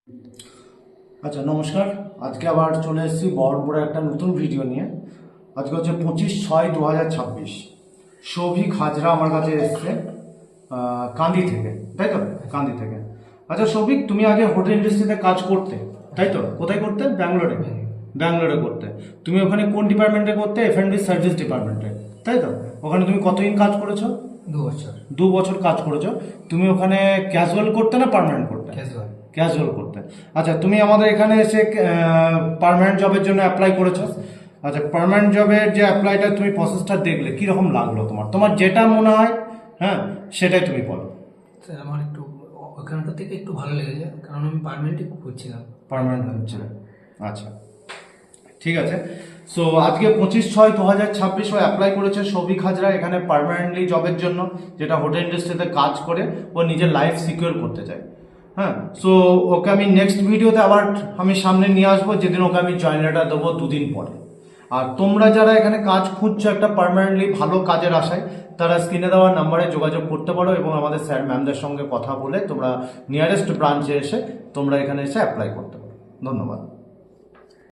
আচ্ছা, নমস্কার। আজকে আবার চলে এসেছি বহরমপুরে একটা নতুন ভিডিও নিয়ে। আজকে হচ্ছে 25/6/2026। সৌভিক হাজরা আমার কাছে এসছে কান্দি থেকে, তাই তো? কান্দি থেকে। আচ্ছা সৌভিক, তুমি আগে হোটেল ইন্ডাস্ট্রিতে কাজ করতে, তাই তো? কোথায় করতে? ব্যাঙ্গালোরে। ব্যাঙ্গালোরে করতে। তুমি ওখানে কোন ডিপার্টমেন্টে করতে? F&B সার্ভিস ডিপার্টমেন্টে, তাই তো? ওখানে তুমি কতদিন কাজ করেছো? 2 বছর। 2 বছর কাজ করেছো। তুমি ওখানে ক্যাজুয়াল করতে না পার্মানেন্ট করতে? ক্যাজুয়াল। ক্যাজুয়াল করতে। আচ্ছা, তুমি আমাদের এখানে এসে পার্মানেন্ট জবের জন্য অ্যাপ্লাই করেছো। আচ্ছা, পার্মানেন্ট জবের যে অ্যাপ্লাইটা তুমি প্রসেসটা দেখলে কীরকম লাগলো তোমার? তোমার যেটা মনে হয়, হ্যাঁ, সেটাই তুমি বলো। স্যার আমার একটু ওখানকার থেকে একটু ভালো লেগেছে, কারণ আমি পার্মানেন্টই করছিলাম। পার্মানেন্ট হচ্ছে। আচ্ছা, ঠিক আছে। সো আজকে 25/6/2026 ও অ্যাপ্লাই করেছে সৌভিক হাজরা এখানে পার্মানেন্টলি জবের জন্য, যেটা হোটেল ইন্ডাস্ট্রিতে কাজ করে ও নিজের লাইফ সিকিউর করতে চায়। হ্যাঁ, সো ওকে আমি নেক্সট ভিডিওতে আবার আমি সামনে নিয়ে আসবো, যেদিন ওকে আমি জয়েন লেটার দেবো 2 দিন পরে। আর তোমরা যারা এখানে কাজ খুঁজছো একটা পার্মানেন্টলি ভালো কাজের আশায়, তারা স্ক্রিনে দেওয়া নাম্বারে যোগাযোগ করতে পারো এবং আমাদের স্যার ম্যামদের সঙ্গে কথা বলে তোমরা নিয়ারেস্ট ব্রাঞ্চে এসে তোমরা এখানে এসে অ্যাপ্লাই করতে পারো। ধন্যবাদ।